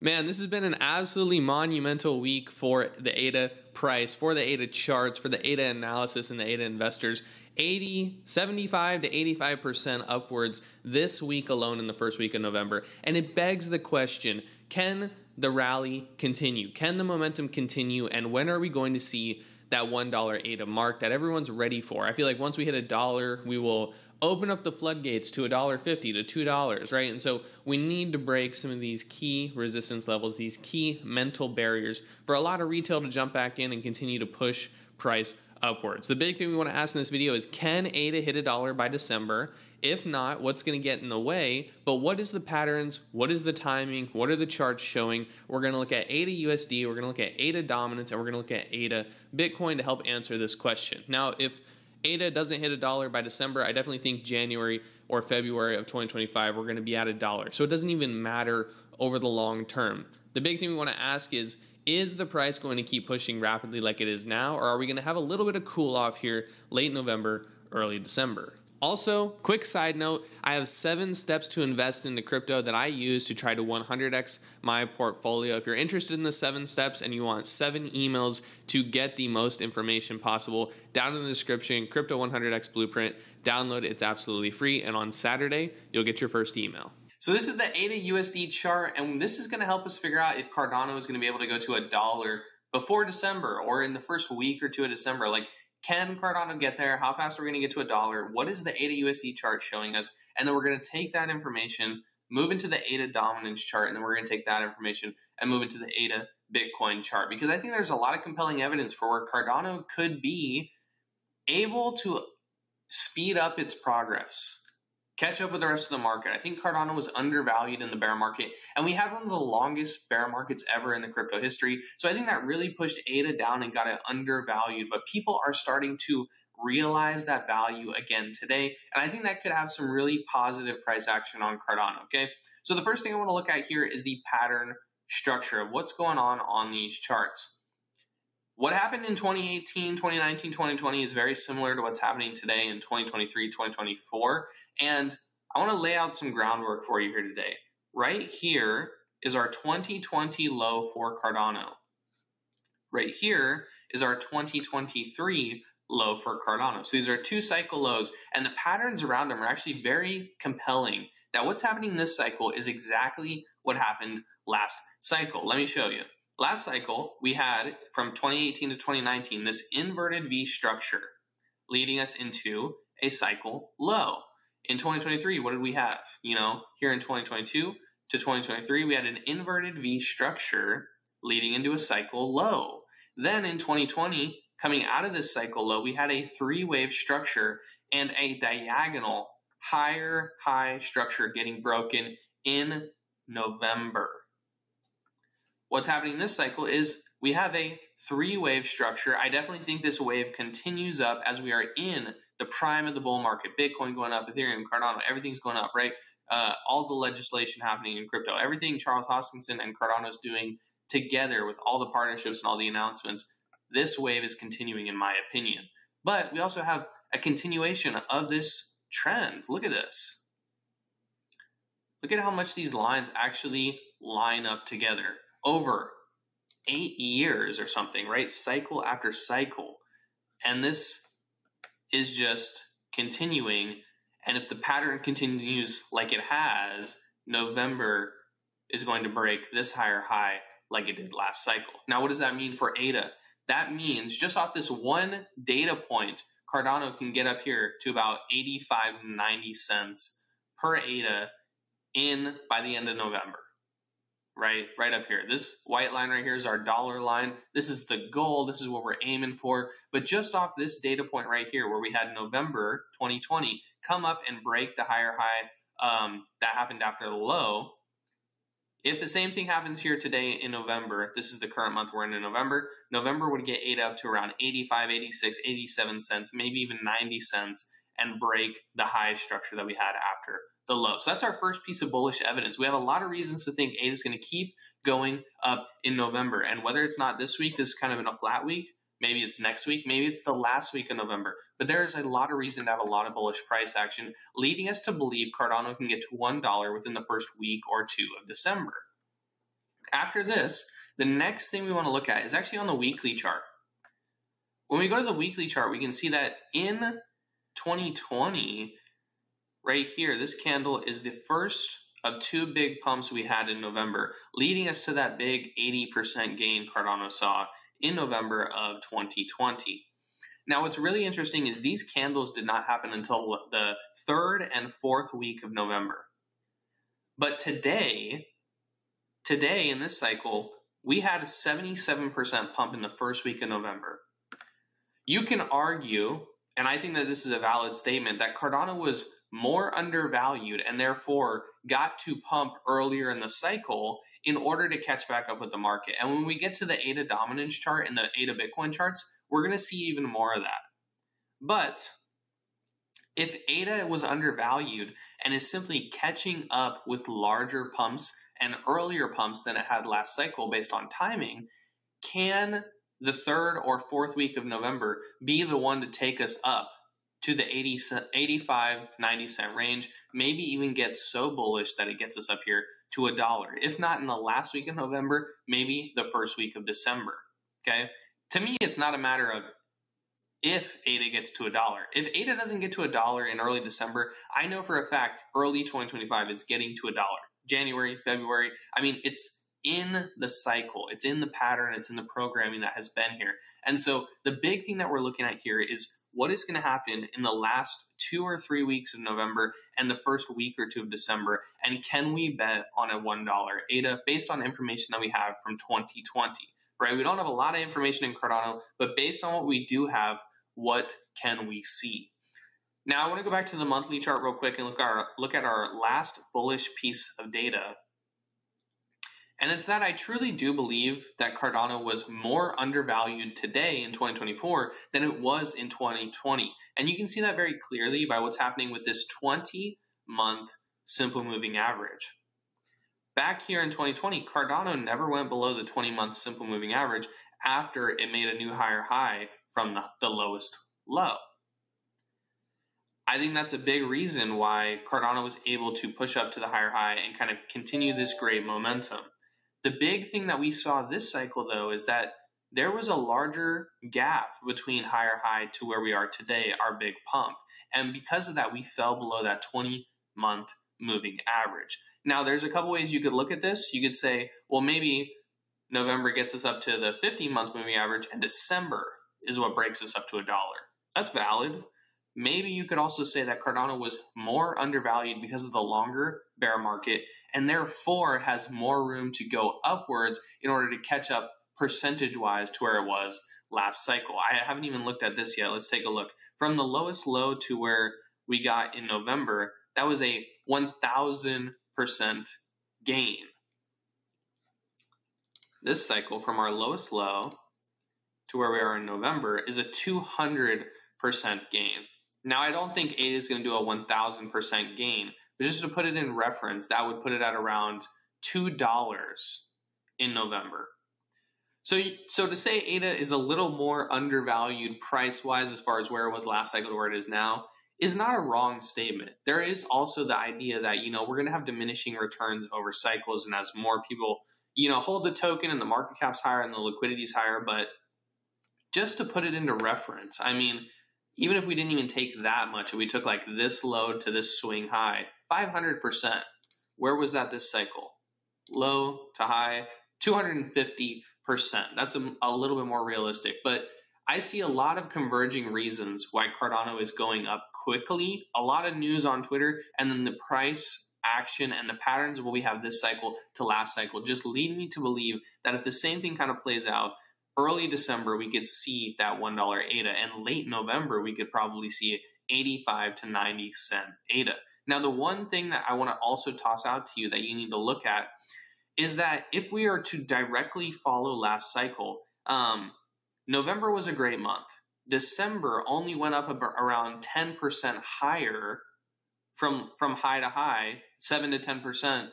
Man, this has been an absolutely monumental week for the ADA price, for the ADA charts, for the ADA analysis, and the ADA investors. 75 to 85% upwards this week alone in the first week of November. And it begs the question, can the rally continue? Can the momentum continue? And when are we going to see that $1 ADA mark that everyone's ready for? I feel like once we hit $1, we will open up the floodgates to $1.50 to $2, right? And so we need to break some of these key resistance levels, these key mental barriers for a lot of retail to jump back in and continue to push price upwards. The big thing we want to ask in this video is, can ADA hit $1 by December? If not, what's going to get in the way? But what is the patterns? What is the timing? What are the charts showing? We're going to look at ADA USD, we're going to look at ADA dominance, and we're going to look at ADA Bitcoin to help answer this question. Now, if ADA doesn't hit $1 by December, I definitely think January or February of 2025, we're going to be at $1. So it doesn't even matter over the long term. The big thing we want to ask is the price going to keep pushing rapidly like it is now, or are we going to have a little bit of cool off here late November, early December? Also, quick side note, I have 7 steps to invest into crypto that I use to try to 100x my portfolio. If you're interested in the 7 steps and you want 7 emails to get the most information possible, down in the description, Crypto 100x Blueprint, download it, it's absolutely free, and on Saturday, you'll get your first email. So this is the ADA USD chart, and this is going to help us figure out if Cardano is going to be able to go to $1 before December or in the first week or two of December. Like, can Cardano get there? How fast are we going to get to $1? What is the ADA USD chart showing us? And then we're going to take that information, move into the ADA dominance chart, and then we're going to take that information and move into the ADA Bitcoin chart. Because I think there's a lot of compelling evidence for where Cardano could be able to speed up its progress, catch up with the rest of the market. I think Cardano was undervalued in the bear market, and we had one of the longest bear markets ever in the crypto history. So I think that really pushed ADA down and got it undervalued, but people are starting to realize that value again today, and I think that could have some really positive price action on Cardano, okay? So the first thing I want to look at here is the pattern structure of what's going on these charts. What happened in 2018, 2019, 2020 is very similar to what's happening today in 2023, 2024. And I want to lay out some groundwork for you here today. Right here is our 2020 low for Cardano. Right here is our 2023 low for Cardano. So these are 2 cycle lows, and the patterns around them are actually very compelling. That what's happening this cycle is exactly what happened last cycle. Let me show you. Last cycle, we had, from 2018 to 2019, this inverted V structure leading us into a cycle low. In 2023, what did we have? You know, here in 2022 to 2023, we had an inverted V structure leading into a cycle low. Then in 2020, coming out of this cycle low, we had a 3-wave structure and a diagonal higher high structure getting broken in November. What's happening this cycle is we have a 3-wave structure. I definitely think this wave continues up as we are in the prime of the bull market. Bitcoin going up, Ethereum, Cardano, everything's going up, right? All the legislation happening in crypto, everything Charles Hoskinson and Cardano is doing together with all the partnerships and all the announcements, this wave is continuing in my opinion. But we also have a continuation of this trend. Look at this. Look at how much these lines actually line up together over 8 years or something, right? Cycle after cycle. And this is just continuing. And if the pattern continues like it has, November is going to break this higher high like it did last cycle. Now, what does that mean for ADA? That means just off this one data point, Cardano can get up here to about 85, 90 cents per ADA by the end of November. Right up here. This white line right here is our dollar line. This is the goal. This is what we're aiming for. But just off this data point right here, where we had November 2020 come up and break the higher high that happened after the low, if the same thing happens here today in November, this is the current month we're in November, November would get ADA up to around 85, 86, 87 cents, maybe even 90 cents, and break the high structure that we had after the low. So that's our first piece of bullish evidence. We have a lot of reasons to think ADA is going to keep going up in November. And whether it's not this week, this is kind of in a flat week, maybe it's next week, maybe it's the last week of November. But there is a lot of reason to have a lot of bullish price action, leading us to believe Cardano can get to $1 within the first week or two of December. After this, the next thing we want to look at is actually on the weekly chart. When we go to the weekly chart, we can see that in 2020, right here, this candle is the first of two big pumps we had in November, leading us to that big 80% gain Cardano saw in November of 2020. Now, what's really interesting is these candles did not happen until the third and fourth week of November. But today in this cycle, we had a 77% pump in the first week of November. You can argue, and I think that this is a valid statement, that Cardano was more undervalued and therefore got to pump earlier in the cycle in order to catch back up with the market. And when we get to the ADA dominance chart and the ADA Bitcoin charts, we're going to see even more of that. But if ADA was undervalued and is simply catching up with larger pumps and earlier pumps than it had last cycle based on timing, can the third or fourth week of November be the one to take us up to the 85, 90 cent range, maybe even get so bullish that it gets us up here to $1. If not in the last week of November, maybe the first week of December, okay? To me, it's not a matter of if ADA gets to $1. If ADA doesn't get to $1 in early December, I know for a fact early 2025 it's getting to $1. January, February, I mean, it's in the cycle, it's in the pattern, it's in the programming that has been here. And so the big thing that we're looking at here is what is going to happen in the last 2 or 3 weeks of November and the first week or two of December, and can we bet on a $1 ADA based on information that we have from 2020, right? We don't have a lot of information in Cardano, but based on what we do have, what can we see? Now, I want to go back to the monthly chart real quick and look at our last bullish piece of data. And it's that I truly do believe that Cardano was more undervalued today in 2024 than it was in 2020. And you can see that very clearly by what's happening with this 20-month simple moving average. Back here in 2020, Cardano never went below the 20-month simple moving average after it made a new higher high from the lowest low. I think that's a big reason why Cardano was able to push up to the higher high and kind of continue this great momentum. The big thing that we saw this cycle, though, is that there was a larger gap between higher high to where we are today, our big pump. And because of that, we fell below that 20-month moving average. Now, there's a couple ways you could look at this. You could say, well, maybe November gets us up to the 50-month moving average, and December is what breaks us up to $1. That's valid. Maybe you could also say that Cardano was more undervalued because of the longer bear market and therefore has more room to go upwards in order to catch up percentage-wise to where it was last cycle. I haven't even looked at this yet. Let's take a look. From the lowest low to where we got in November, that was a 1,000% gain. This cycle from our lowest low to where we are in November is a 200% gain. Now, I don't think ADA is going to do a 1,000% gain, but just to put it in reference, that would put it at around $2 in November. So to say ADA is a little more undervalued price-wise as far as where it was last cycle to where it is now is not a wrong statement. There is also the idea that, we're going to have diminishing returns over cycles, and as more people, hold the token and the market cap's higher and the liquidity is higher, but just to put it into reference, I mean, even if we didn't even take that much, if we took like this low to this swing high, 500%. Where was that this cycle? Low to high, 250%. That's a little bit more realistic. But I see a lot of converging reasons why Cardano is going up quickly. A lot of news on Twitter, and then the price action and the patterns of what we have this cycle to last cycle just lead me to believe that if the same thing kind of plays out, early December, we could see that $1 ADA, and late November, we could probably see 85 to 90 cent ADA. Now, the one thing that I want to also toss out to you that you need to look at is that if we are to directly follow last cycle, November was a great month. December only went up around 10% higher from high to high, 7 to 10%,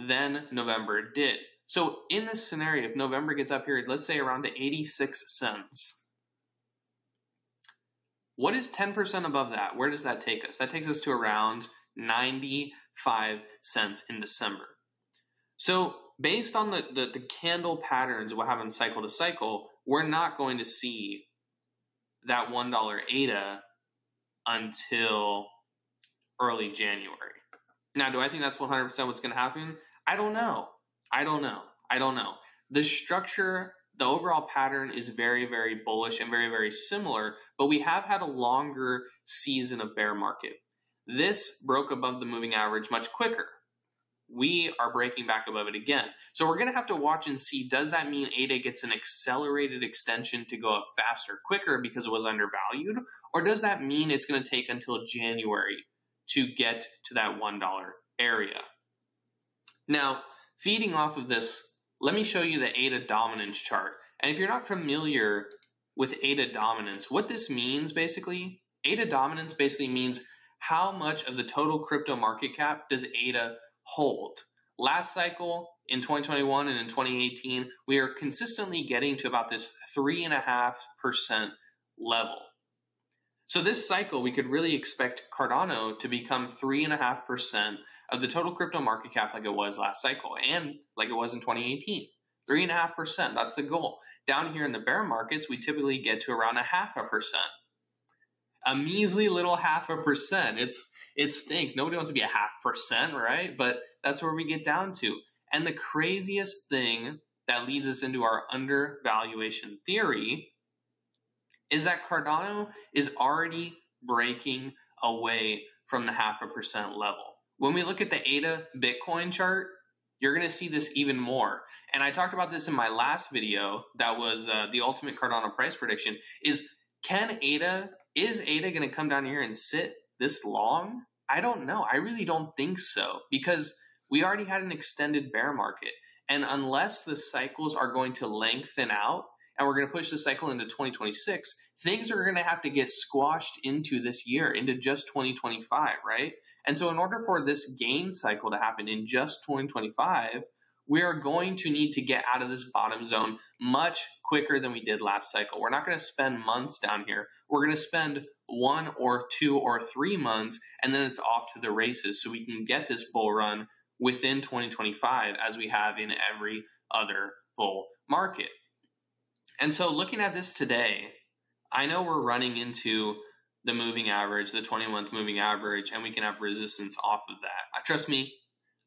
than November did. So in this scenario, if November gets up here, let's say around to 86 cents, what is 10% above that? Where does that take us? That takes us to around 95 cents in December. So based on the candle patterns what happens cycle to cycle, we're not going to see that $1 ADA until early January. Now, do I think that's 100% what's going to happen? I don't know. The structure, the overall pattern is very, very bullish and very, very similar, but we have had a longer season of bear market. This broke above the moving average much quicker. We are breaking back above it again. So we're going to have to watch and see, does that mean ADA gets an accelerated extension to go up faster, quicker because it was undervalued? Or does that mean it's going to take until January to get to that $1 area? Now, feeding off of this, let me show you the ADA dominance chart. And if you're not familiar with ADA dominance, what this means basically, ADA dominance basically means how much of the total crypto market cap does ADA hold. Last cycle in 2021 and in 2018, we are consistently getting to about this 3.5% level. So this cycle, we could really expect Cardano to become 3.5% of the total crypto market cap like it was last cycle and like it was in 2018. 3.5%, that's the goal. Down here in the bear markets, we typically get to around 0.5%. A measly little 0.5%. It stinks. Nobody wants to be 0.5%, right? But that's where we get down to. And the craziest thing that leads us into our undervaluation theory is that Cardano is already breaking away from the 0.5% level. When we look at the ADA Bitcoin chart, you're going to see this even more. And I talked about this in my last video that was the ultimate Cardano price prediction, is ADA going to come down here and sit this long? I don't know. I really don't think so, because we already had an extended bear market. And unless the cycles are going to lengthen out and we're going to push the cycle into 2026, things are going to have to get squashed into this year, into just 2025, right? And so in order for this gain cycle to happen in just 2025, we are going to need to get out of this bottom zone much quicker than we did last cycle. We're not going to spend months down here. We're going to spend 1 or 2 or 3 months, and then it's off to the races so we can get this bull run within 2025 as we have in every other bull market. And so looking at this today, I know we're running into the moving average, the 20-month moving average, and we can have resistance off of that. Trust me,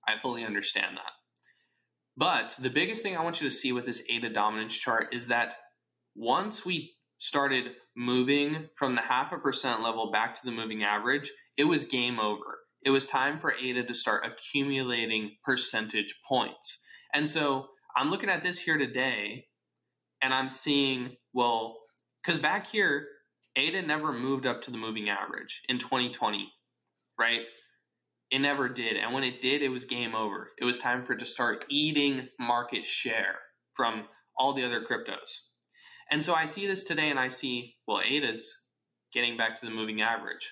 I fully understand that. But the biggest thing I want you to see with this ADA dominance chart is that once we started moving from the 0.5% level back to the moving average, it was game over. It was time for ADA to start accumulating percentage points. And so I'm looking at this here today, and I'm seeing, well, because back here, ADA never moved up to the moving average in 2020, right? It never did. And when it did, it was game over. It was time for it to start eating market share from all the other cryptos. And so I see this today and I see, well, ADA's getting back to the moving average.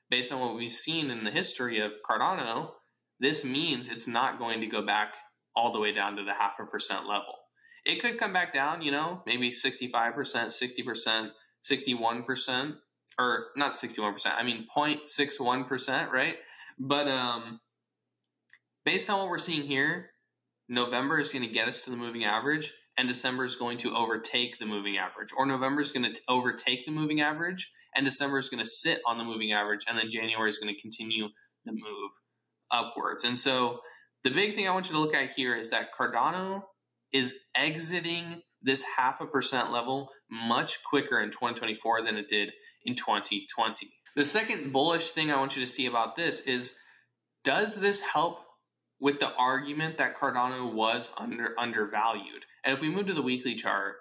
Based on what we've seen in the history of Cardano, this means it's not going to go back all the way down to the 0.5% level. It could come back down, maybe 65%, 60%, 61%, or not 61%, I mean 0.61%, right? But based on what we're seeing here, November is going to get us to the moving average, and December is going to overtake the moving average. Or November is going to overtake the moving average, and December is going to sit on the moving average, and then January is going to continue the move upwards. And so the big thing I want you to look at here is that Cardano is exiting this 0.5% level much quicker in 2024 than it did in 2020. The second bullish thing I want you to see about this is, does this help with the argument that Cardano was undervalued? And if we move to the weekly chart,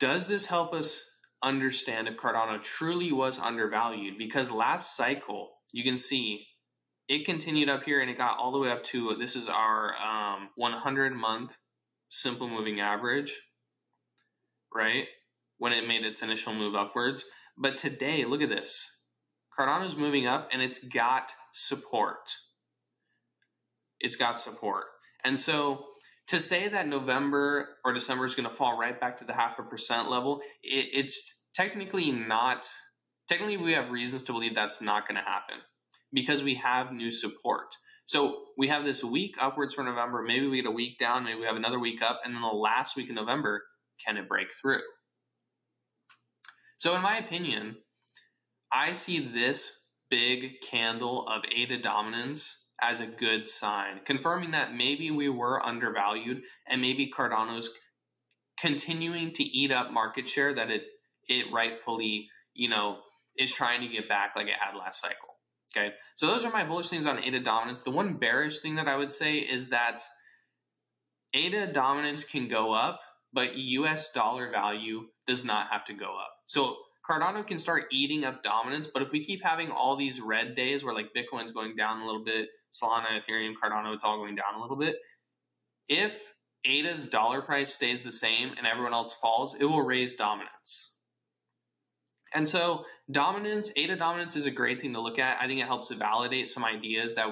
does this help us understand if Cardano truly was undervalued? Because last cycle, you can see it continued up here and it got all the way up to, this is our 100-month simple moving average, right? When it made its initial move upwards. But today, look at this. Cardano's moving up and it's got support. It's got support. And so to say that November or December is going to fall right back to the 0.5% level, it's technically not, technically we have reasons to believe that's not going to happen because we have new support. So we have this week upwards for November. Maybe we get a week down. Maybe we have another week up. And then the last week in November, can it break through? So in my opinion, I see this big candle of ADA dominance as a good sign, confirming that maybe we were undervalued and maybe Cardano's continuing to eat up market share that it rightfully, is trying to get back like it had last cycle. Okay, so those are my bullish things on ADA dominance. The one bearish thing that I would say is that ADA dominance can go up, but US dollar value does not have to go up. So Cardano can start eating up dominance, but if we keep having all these red days where like Bitcoin's going down a little bit, Solana, Ethereum, Cardano, it's all going down a little bit. If ADA's dollar price stays the same and everyone else falls, it will raise dominance. And so ADA dominance is a great thing to look at. I think it helps to validate some ideas that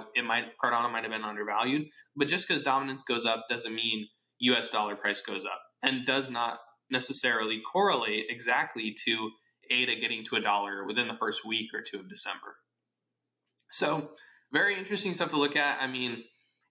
Cardano might have been undervalued. But just because dominance goes up doesn't mean US dollar price goes up, and does not necessarily correlate exactly to ADA getting to $1 within the first week or two of December. So very interesting stuff to look at. I mean,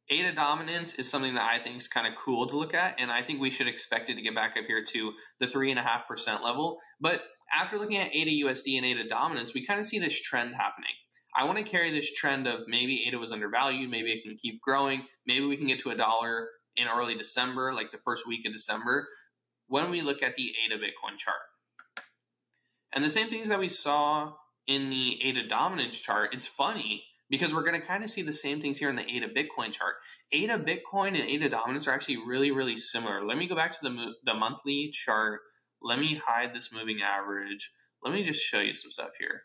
ADA dominance is something that I think is kind of cool to look at, and I think we should expect it to get back up here to the 3.5% level. But after looking at ADA USD and ADA dominance, we kind of see this trend happening. I want to carry this trend of maybe ADA was undervalued, maybe it can keep growing, maybe we can get to $1 in early December, like the first week of December, when we look at the ADA Bitcoin chart. And the same things that we saw in the ADA dominance chart, it's funny because we're going to kind of see the same things here in the ADA Bitcoin chart. ADA Bitcoin and ADA dominance are actually really, really similar. Let me go back to the monthly chart. Let me hide this moving average. Let me just show you some stuff here.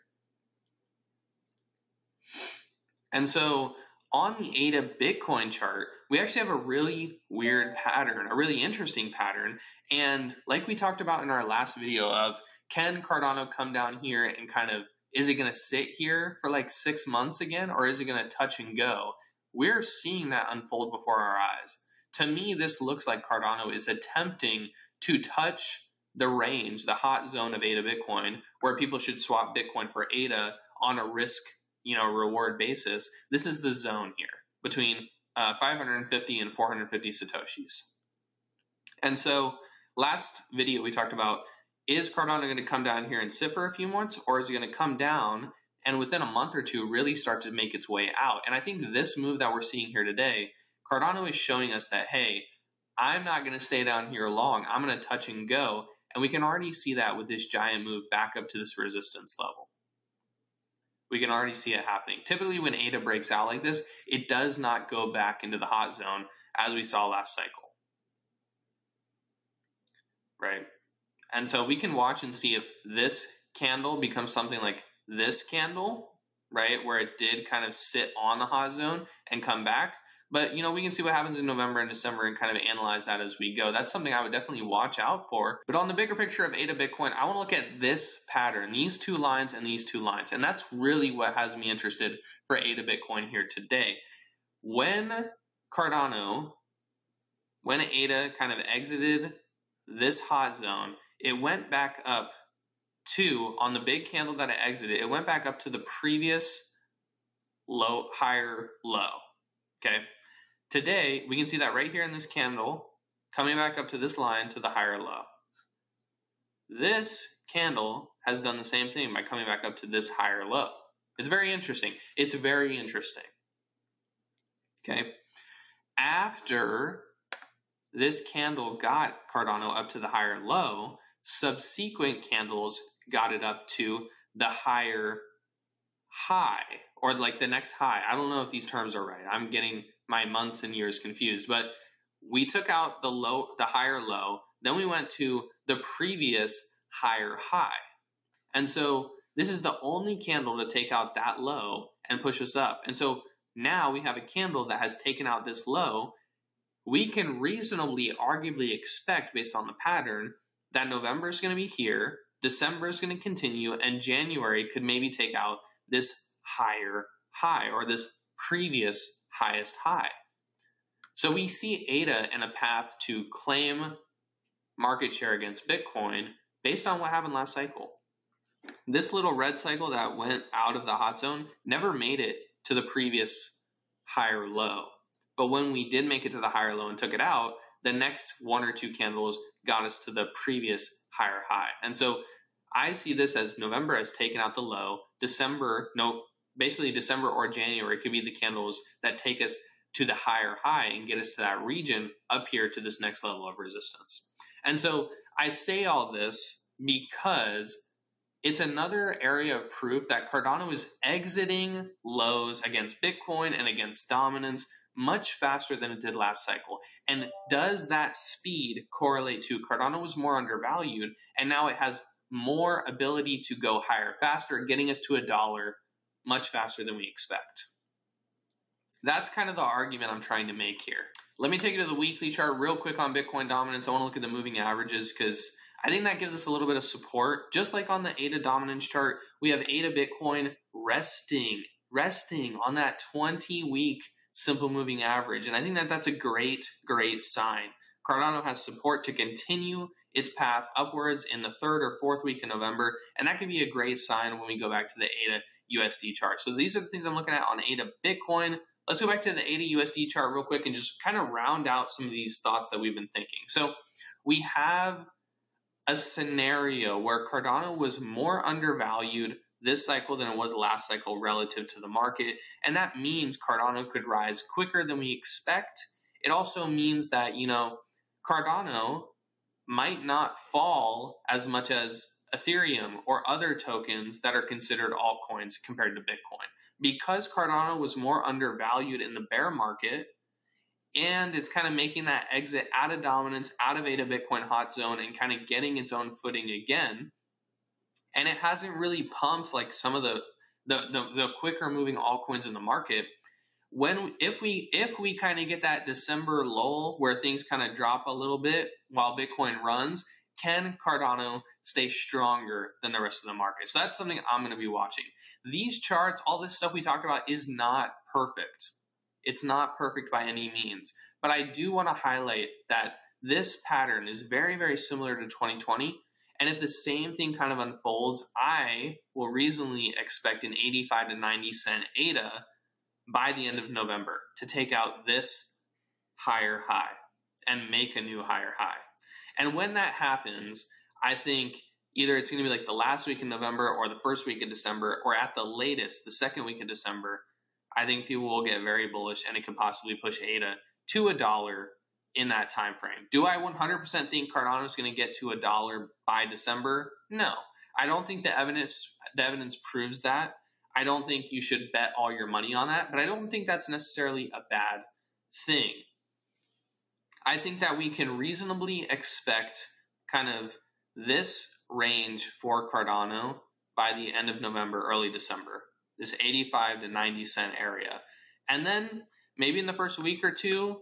And so on the ADA Bitcoin chart, we actually have a really weird pattern, a really interesting pattern. And like we talked about in our last video of, can Cardano come down here and kind of, is it going to sit here for like 6 months again, or is it going to touch and go? We're seeing that unfold before our eyes. To me, this looks like Cardano is attempting to touch the range, the hot zone of ADA Bitcoin, where people should swap Bitcoin for ADA on a risk, reward basis. This is the zone here between 550 and 450 Satoshis. And so last video we talked about, is Cardano going to come down here and sit for a few months, or is it going to come down and within a month or two really start to make its way out? And I think this move that we're seeing here today, Cardano is showing us that, hey, I'm not going to stay down here long. I'm going to touch and go. And we can already see that with this giant move back up to this resistance level. We can already see it happening. Typically when ADA breaks out like this, it does not go back into the hot zone as we saw last cycle. Right? And so we can watch and see if this candle becomes something like this candle, right? Where it did kind of sit on the hot zone and come back. But, we can see what happens in November and December and kind of analyze that as we go. That's something I would definitely watch out for. But on the bigger picture of ADA Bitcoin, I want to look at this pattern, these two lines and these two lines. And that's really what has me interested for ADA Bitcoin here today. When ADA kind of exited this hot zone, it went back up to, on the big candle that it exited, it went back up to the previous higher low. Okay. Today, we can see that right here in this candle, coming back up to this line to the higher low. This candle has done the same thing by coming back up to this higher low. It's very interesting. It's very interesting. Okay. After this candle got Cardano up to the higher low, subsequent candles got it up to the higher high, or like the next high. I don't know if these terms are right. I'm getting my months and years confused, but we took out the higher low, then we went to the previous higher high. And so this is the only candle to take out that low and push us up. And so now we have a candle that has taken out this low. We can reasonably, arguably expect, based on the pattern, that November is going to be here, December is going to continue, and January could maybe take out this higher high, or this previous highest high. So we see ADA in a path to claim market share against Bitcoin based on what happened last cycle. This little red cycle that went out of the hot zone never made it to the previous higher low. But when we did make it to the higher low and took it out, the next 1 or 2 candles got us to the previous higher high. And so I see this as November has taken out the low. Basically December or January could be the candles that take us to the higher high and get us to that region up here to this next level of resistance. And so I say all this because it's another area of proof that Cardano is exiting lows against Bitcoin and against dominance much faster than it did last cycle. And does that speed correlate to Cardano was more undervalued and now it has more ability to go higher faster, getting us to $1 much faster than we expect? That's kind of the argument I'm trying to make here. Let me take you to the weekly chart real quick on Bitcoin dominance. I want to look at the moving averages because I think that gives us a little bit of support. Just like on the ADA dominance chart, we have ADA Bitcoin resting on that 20-week simple moving average. And I think that that's a great sign. Cardano has support to continue its path upwards in the 3rd or 4th week of November. And that could be a great sign when we go back to the ADA USD chart. So these are the things I'm looking at on ADA Bitcoin. Let's go back to the ADA USD chart real quick and just kind of round out some of these thoughts that we've been thinking. So we have a scenario where Cardano was more undervalued this cycle than it was last cycle relative to the market. And that means Cardano could rise quicker than we expect. It also means that, Cardano might not fall as much as Ethereum or other tokens that are considered altcoins compared to Bitcoin. Because Cardano was more undervalued in the bear market, and it's kind of making that exit out of dominance, out of ADA Bitcoin hot zone, and kind of getting its own footing again. And it hasn't really pumped like some of the quicker moving altcoins in the market. If we kind of get that December lull where things kind of drop a little bit while Bitcoin runs, can Cardano stay stronger than the rest of the market? So that's something I'm going to be watching. These charts, all this stuff we talked about is not perfect. It's not perfect by any means. But I do want to highlight that this pattern is very, very similar to 2020. And if the same thing kind of unfolds, I will reasonably expect an 85 to 90 cent ADA by the end of November to take out this higher high and make a new higher high. And when that happens, I think either it's going to be like the last week in November or the first week of December, or at the latest, the second week of December, I think people will get very bullish and it could possibly push ADA to $1 in that time frame. Do I 100% think Cardano is going to get to $1 by December? No. I don't think the evidence proves that. I don't think you should bet all your money on that, but I don't think that's necessarily a bad thing. I think that we can reasonably expect kind of this range for Cardano by the end of November, early December, this 85 to 90 cent area. And then maybe in the first week or two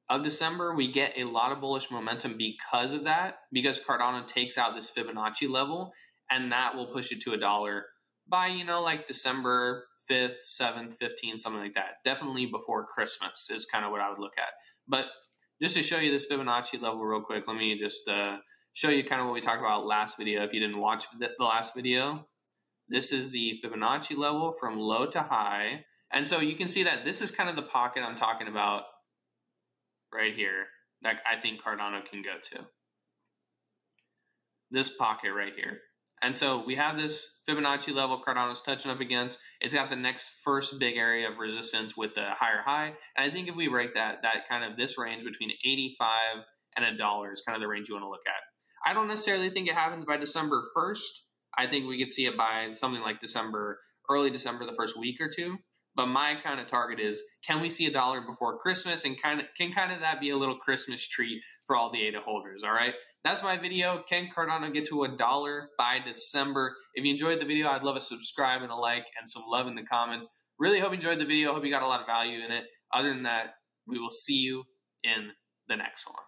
of December, we get a lot of bullish momentum because of that, because Cardano takes out this Fibonacci level, and that will push it to $1 by, like December 5th, 7th, 15th, something like that. Definitely before Christmas is kind of what I would look at. But just to show you this Fibonacci level real quick, let me just show you kind of what we talked about last video. If you didn't watch the last video, this is the Fibonacci level from low to high. And so you can see that this is kind of the pocket I'm talking about right here that I think Cardano can go to. This pocket right here. And so we have this Fibonacci level Cardano's touching up against. It's got the next first big area of resistance with the higher high. And I think if we break that kind of this range between 85 and $1 is kind of the range you want to look at. I don't necessarily think it happens by December 1st. I think we could see it by something like early December, the first week or two. But my kind of target is, can we see $1 before Christmas? And can that be a little Christmas treat for all the ADA holders, all right? That's my video. Can Cardano get to $1 by December? If you enjoyed the video, I'd love a subscribe and a like and some love in the comments. Really hope you enjoyed the video. Hope you got a lot of value in it. Other than that, we will see you in the next one.